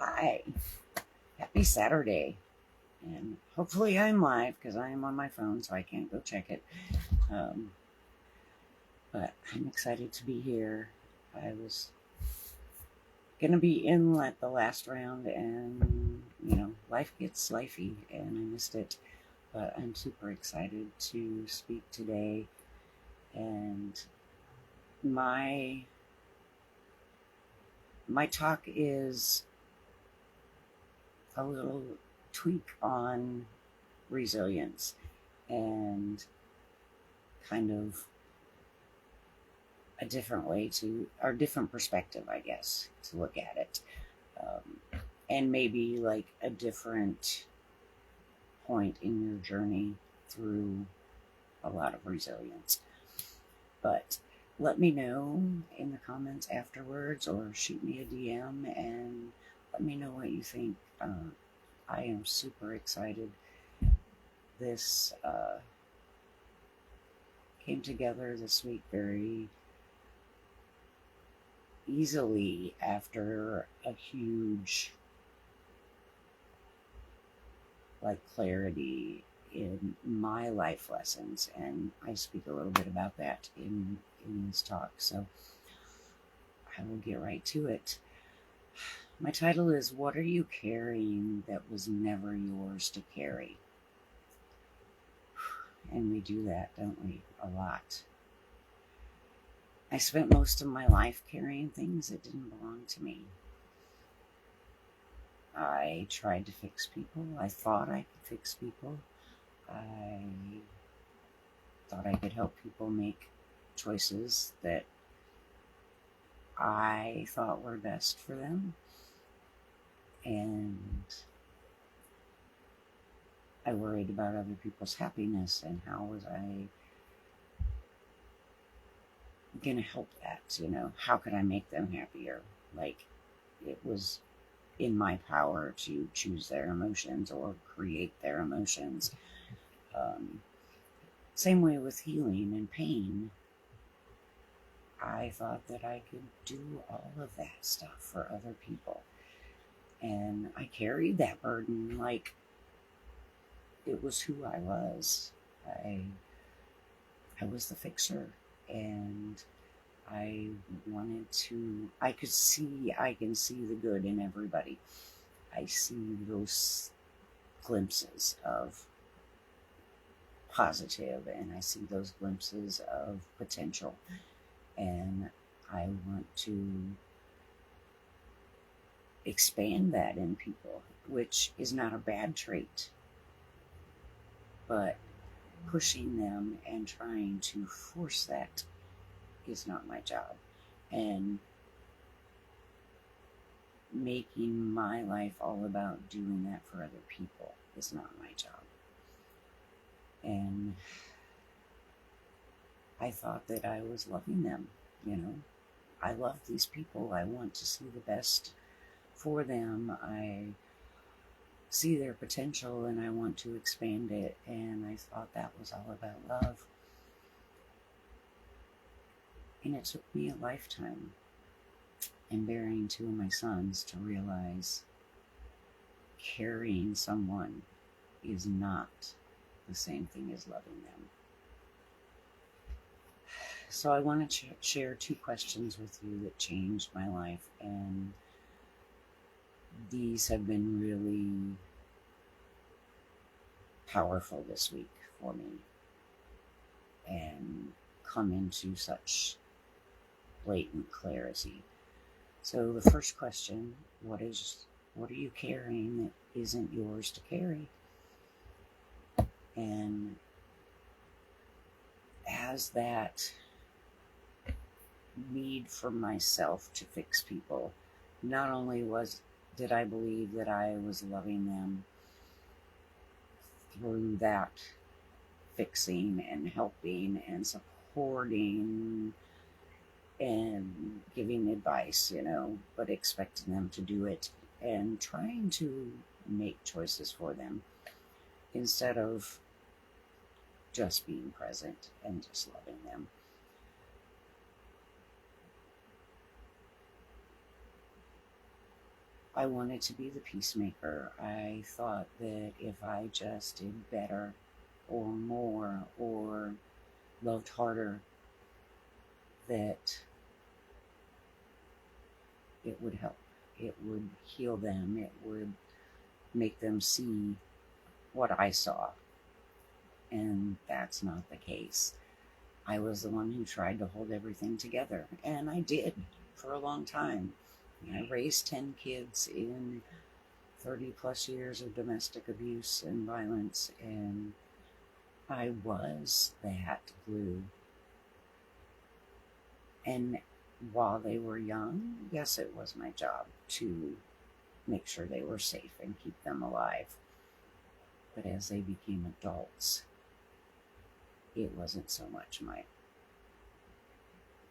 Hi, happy Saturday. And hopefully I'm live because I am on my phone, so I can't go check it. Um, but I'm excited to be here. I was going to be in the last round, and life gets lifey, and I missed it. But I'm super excited to speak today. And my talk is a little tweak on resilience and kind of a different way to, or different perspective, I guess, to look at it. And maybe like a different point in your journey through a lot of resilience. But let me know in the comments afterwards or shoot me a DM and let me know what you think. I am super excited. This came together this week very easily after a huge clarity in my life lessons, and I speak a little bit about that in this talk, so I will get right to it. My title is What Are You Carrying That Was Never Yours to Carry? And we do that, don't we? A lot. I spent most of my life carrying things that didn't belong to me. I tried to fix people. I thought I could fix people. I thought I could help people make choices that I thought were best for them. And I worried about other people's happiness and how was I going to help that, how could I make them happier? Like, it was in my power to choose their emotions or create their emotions. Same way with healing and pain. I thought that I could do all of that stuff for other people. And I carried that burden like it was who I was. I was the fixer, and I can see the good in everybody. I see those glimpses of positive, and I see those glimpses of potential, and I want to expand that in people, which is not a bad trait, but pushing them and trying to force that is not my job. And making my life all about doing that for other people is not my job. And I thought that I was loving them, I love these people. I want to see the best for them. I see their potential and I want to expand it. And I thought that was all about love. And it took me a lifetime and bearing two of my sons to realize carrying someone is not the same thing as loving them. So I want to share two questions with you that changed my life, and these have been really powerful this week for me and come into such blatant clarity. So the first question, what are you carrying that isn't yours to carry? And as that need for myself to fix people, not only did I believe that I was loving them through that fixing and helping and supporting and giving advice, but expecting them to do it and trying to make choices for them instead of just being present and just loving them. I wanted to be the peacemaker. I thought that if I just did better or more or loved harder, that it would help. It would heal them. It would make them see what I saw. And that's not the case. I was the one who tried to hold everything together, and I did for a long time. I raised 10 kids in 30 plus years of domestic abuse and violence, and I was that glue. And while they were young, yes, it was my job to make sure they were safe and keep them alive. But as they became adults, it wasn't so much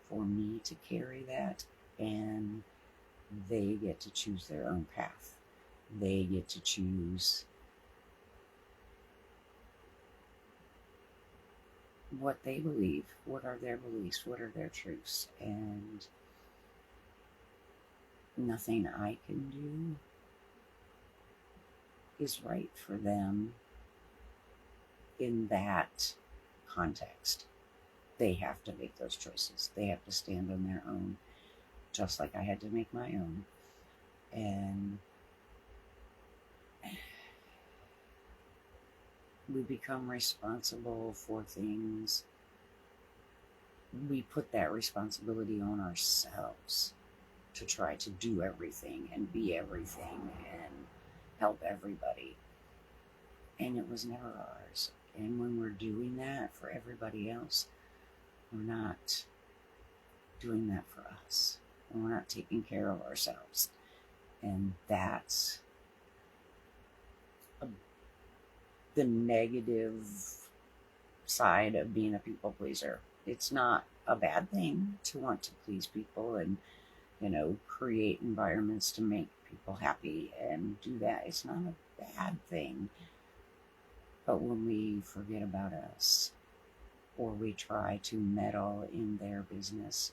for me to carry that, and they get to choose their own path. They get to choose what they believe, what are their beliefs, what are their truths, and nothing I can do is right for them in that context. They have to make those choices. They have to stand on their own, just like I had to make my own. And we become responsible for things. We put that responsibility on ourselves to try to do everything and be everything and help everybody. And it was never ours. And when we're doing that for everybody else, we're not doing that for us. And we're not taking care of ourselves. And that's the negative side of being a people pleaser. It's not a bad thing to want to please people and, create environments to make people happy and do that. It's not a bad thing. But when we forget about us, or we try to meddle in their business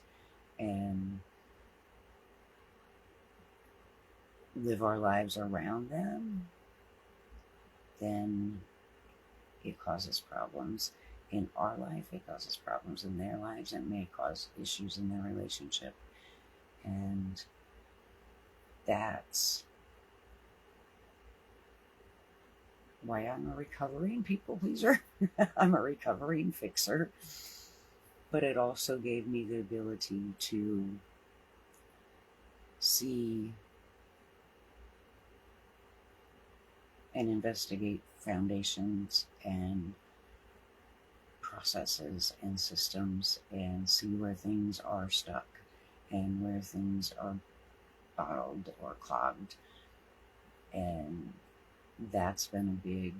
and live our lives around them, then it causes problems in our life. It causes problems in their lives. It may cause issues in their relationship. And that's why I'm a recovering people pleaser. I'm a recovering fixer. But it also gave me the ability to see and investigate foundations and processes and systems and see where things are stuck and where things are bottled or clogged. And that's been a big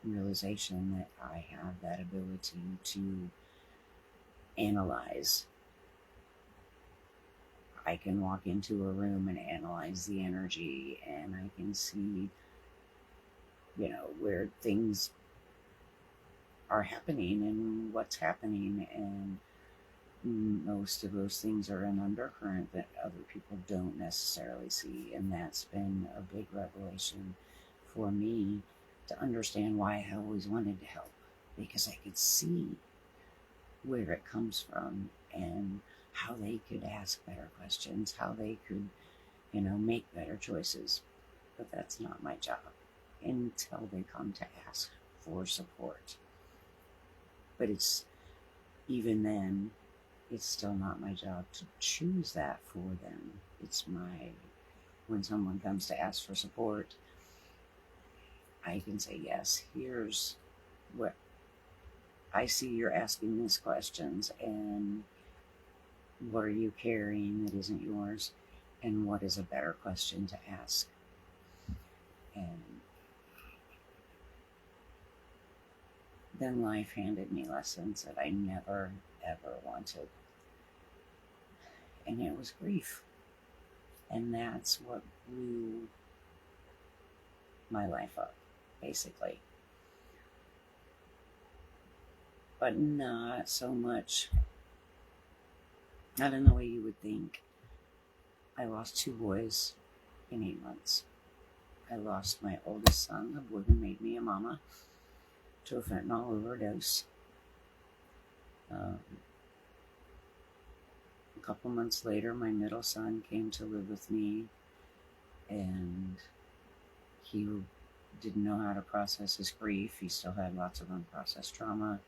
realization, that I have that ability to analyze. I can walk into a room and analyze the energy, and I can see, where things are happening and what's happening. And most of those things are an undercurrent that other people don't necessarily see. And that's been a big revelation for me, to understand why I always wanted to help, because I could see where it comes from and how they could ask better questions, how they could, make better choices. But that's not my job until they come to ask for support. But even then, it's still not my job to choose that for them. When someone comes to ask for support, I can say, yes, here's what I see, you're asking these questions, and what are you carrying that isn't yours, and what is a better question to ask. And then life handed me lessons that I never, ever wanted. And it was grief. And that's what blew my life up, basically. But not so much, not in the way you would think. I lost 2 boys in 8 months. I lost my oldest son, the boy who made me a mama, to a fentanyl overdose. A couple months later, my middle son came to live with me, and he didn't know how to process his grief. He still had lots of unprocessed trauma,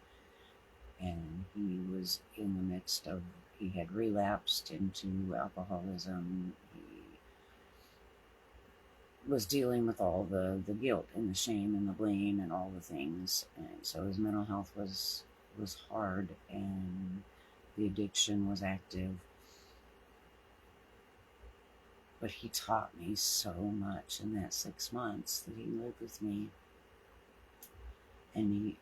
and he was in the midst of, he had relapsed into alcoholism. He was dealing with all the guilt and the shame and the blame and all the things, and so his mental health was hard, and the addiction was active. But he taught me so much in that 6 months that he lived with me, and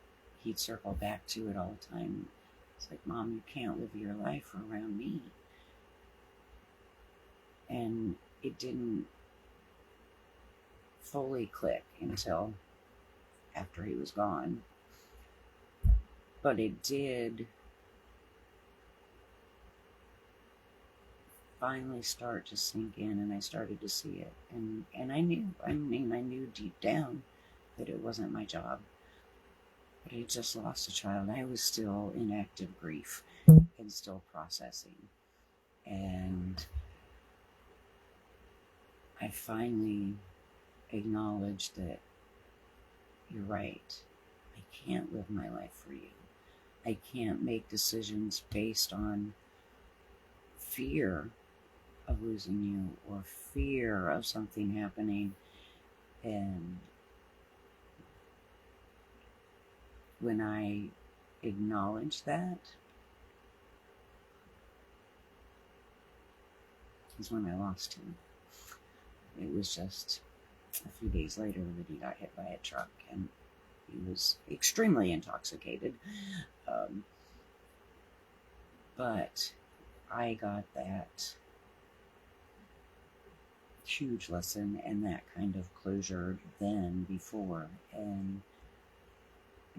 he'd circle back to it all the time. It's like, Mom, you can't live your life around me. And it didn't fully click until after he was gone. But it did finally start to sink in, and I started to see it. And I knew deep down that it wasn't my job. But I just lost a child. I was still in active grief and still processing. And I finally acknowledged that you're right. I can't live my life for you. I can't make decisions based on fear of losing you or fear of something happening. And when I acknowledged that is when I lost him. It was just a few days later that he got hit by a truck, and he was extremely intoxicated. But I got that huge lesson and that kind of closure then before. And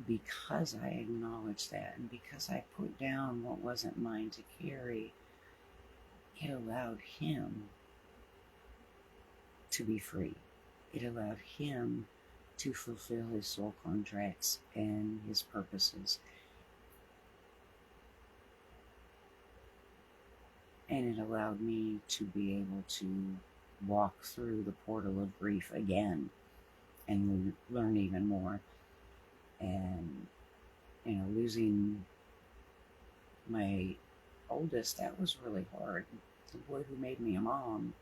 because I acknowledged that, and because I put down what wasn't mine to carry, it allowed him to be free. It allowed him to fulfill his soul contracts and his purposes. And it allowed me to be able to walk through the portal of grief again and learn even more. And, losing my oldest, that was really hard. The boy who made me a mom,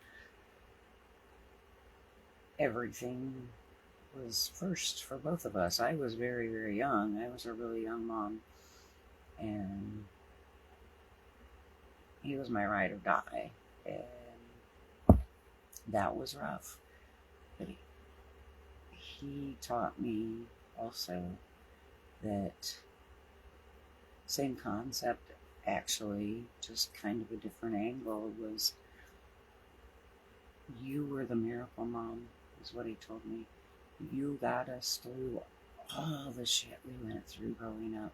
everything was first for both of us. I was very, very young. I was a really young mom. And he was my ride or die. And that was rough. But he taught me also that same concept, actually, just kind of a different angle, was you were the miracle mom, is what he told me. You got us through all the shit we went through growing up.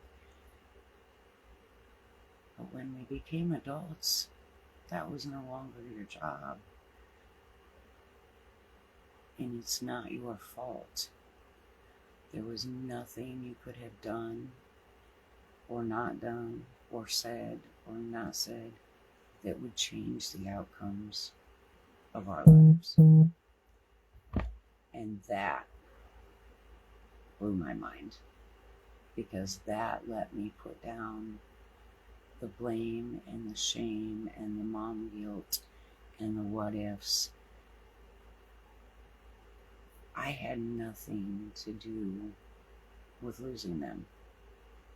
But when we became adults, that was no longer your job. And it's not your fault. There was nothing you could have done or not done or said or not said that would change the outcomes of our lives. And that blew my mind, because that let me put down the blame and the shame and the mom guilt and the what ifs. I had nothing to do with losing them.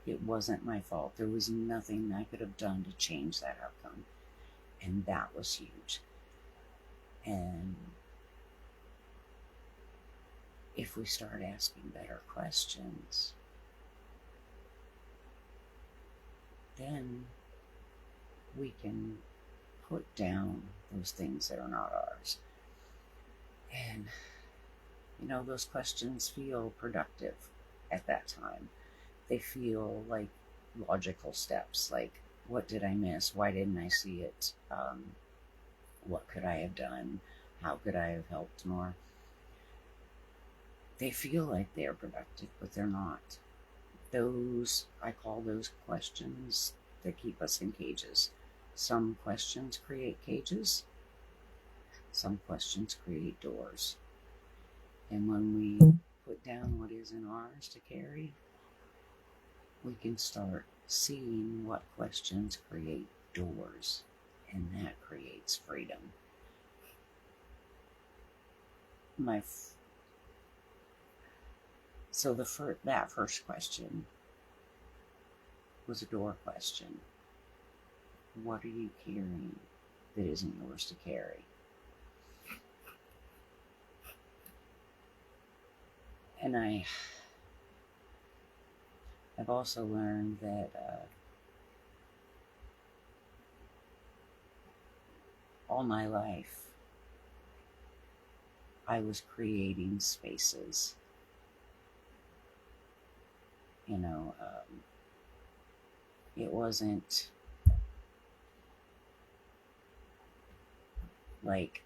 It wasn't my fault. There was nothing I could have done to change that outcome. And that was huge. And if we start asking better questions, then we can put down those things that are not ours. And, those questions feel productive at that time. They feel like logical steps, like, what did I miss? Why didn't I see it? What could I have done? How could I have helped more? They feel like they're productive, but they're not. I call those questions that keep us in cages. Some questions create cages, some questions create doors. And when we put down what isn't ours to carry, we can start seeing what questions create doors, and that creates freedom. So that first question was a door question. What are you carrying that isn't yours to carry? And I've also learned that all my life I was creating spaces. It wasn't like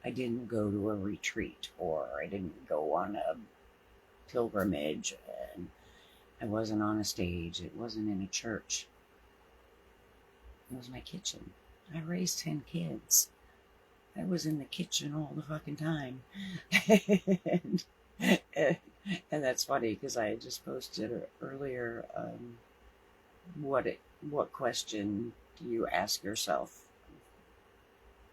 I didn't go to a retreat or I didn't go on a pilgrimage and I wasn't on a stage. It wasn't in a church. It was my kitchen. I raised 10 kids. I was in the kitchen all the fucking time. and, and that's funny because I just posted earlier what question do you ask yourself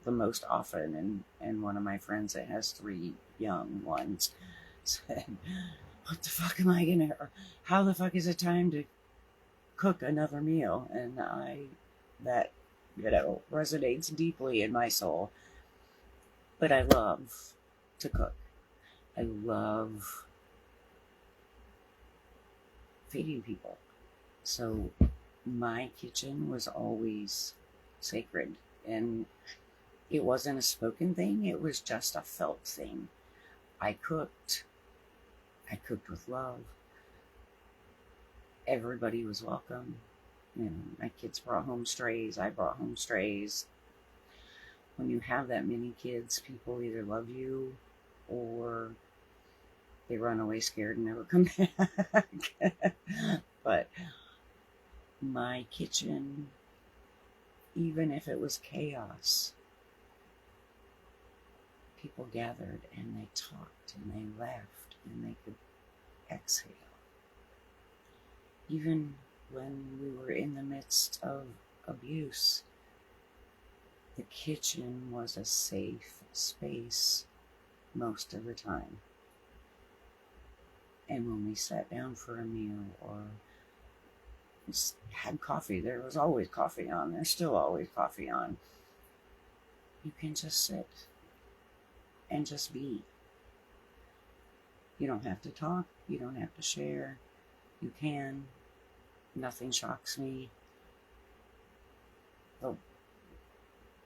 the most often? And one of my friends that has 3 young ones said, what the fuck am I gonna, or how the fuck is it time to cook another meal? And that resonates deeply in my soul. But I love to cook. I love feeding people. So my kitchen was always sacred. And it wasn't a spoken thing. It was just a felt thing. I cooked with love. Everybody was welcome. My kids brought home strays. I brought home strays. When you have that many kids, people either love you or they run away scared and never come back. But my kitchen, even if it was chaos, people gathered and they talked and they laughed and they could exhale. Even when we were in the midst of abuse, the kitchen was a safe space most of the time. And when we sat down for a meal or had coffee, there was always coffee on. There's still always coffee on. You can just sit and just be. You don't have to talk. You don't have to share. You can. Nothing shocks me. The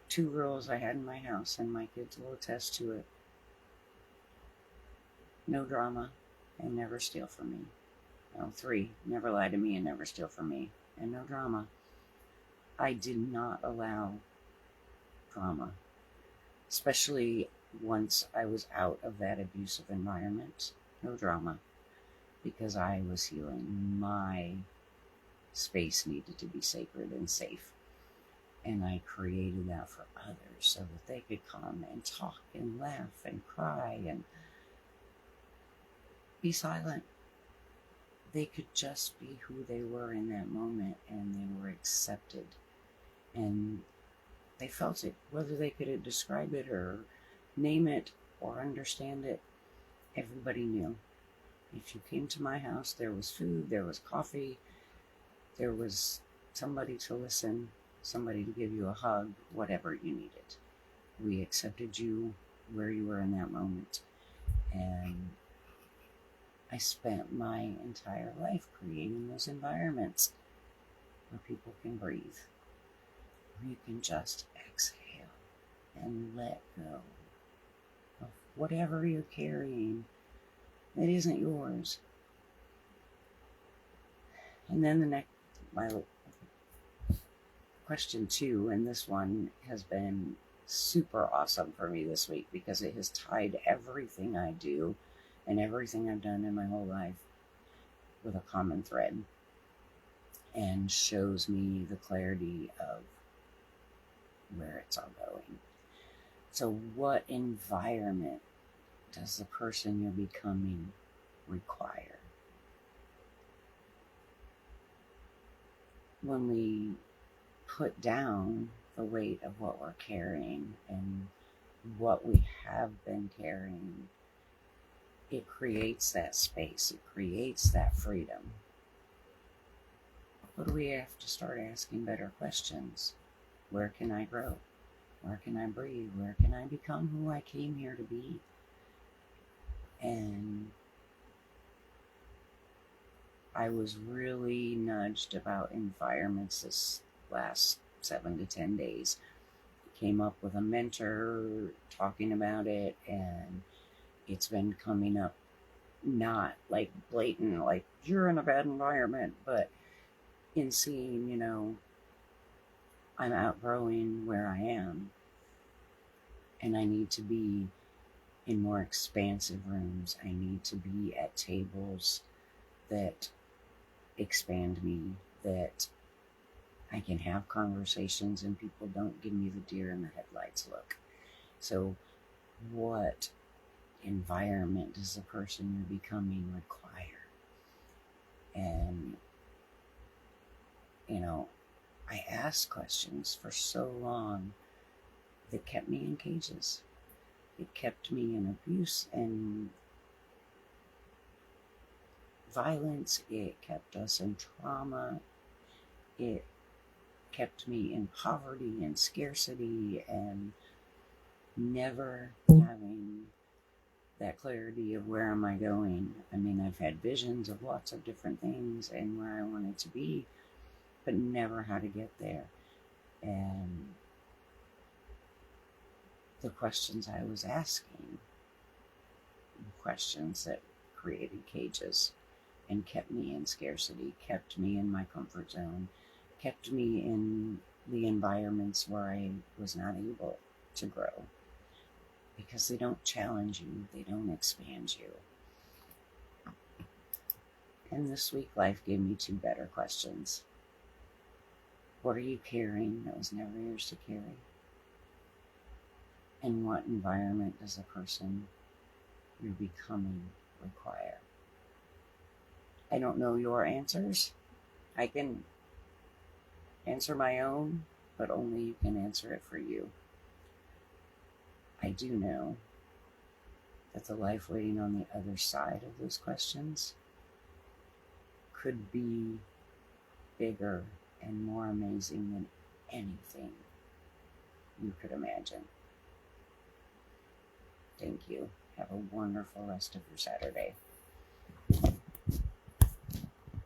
2 rules I had in my house, and my kids will attest to it. No drama and never steal from me. 3, never lie to me and never steal from me. And no drama. I did not allow drama, especially once I was out of that abusive environment. No drama, because I was healing. My space needed to be sacred and safe. And I created that for others so that they could come and talk and laugh and cry and be silent. They could just be who they were in that moment, and they were accepted. And they felt it, whether they could describe it or name it or understand it. Everybody knew. If you came to my house, there was food, there was coffee, there was somebody to listen, somebody to give you a hug, whatever you needed. We accepted you where you were in that moment. And I spent my entire life creating those environments where people can breathe, where you can just exhale and let go of whatever you're carrying that isn't yours. And then my question 2, and this one has been super awesome for me this week because it has tied everything I do and everything I've done in my whole life with a common thread and shows me the clarity of where it's all going. So what environment does the person you're becoming require? When we put down the weight of what we're carrying and what we have been carrying, it creates that space, it creates that freedom. But we have to start asking better questions. Where can I grow? Where can I breathe? Where can I become who I came here to be? And I was really nudged about environments this last 7 to 10 days. Came up with a mentor talking about it, and it's been coming up not like blatant, like you're in a bad environment, but in seeing, I'm outgrowing where I am, and I need to be in more expansive rooms. I need to be at tables that expand me, that I can have conversations and people don't give me the deer in the headlights look. So what environment does the person you're becoming require? And, I asked questions for so long that kept me in cages. It kept me in abuse and violence. It kept us in trauma. It kept me in poverty and scarcity and never having that clarity of where am I going. I mean, I've had visions of lots of different things and where I wanted to be, but never how to get there. And the questions I was asking, questions that created cages and kept me in scarcity, kept me in my comfort zone, kept me in the environments where I was not able to grow, because they don't challenge you, they don't expand you. And this week, life gave me 2 better questions. What are you carrying that was never yours to carry? And what environment does the person you're becoming require? I don't know your answers. I can answer my own, but only you can answer it for you. I do know that the life waiting on the other side of those questions could be bigger and more amazing than anything you could imagine. Thank you. Have a wonderful rest of your Saturday.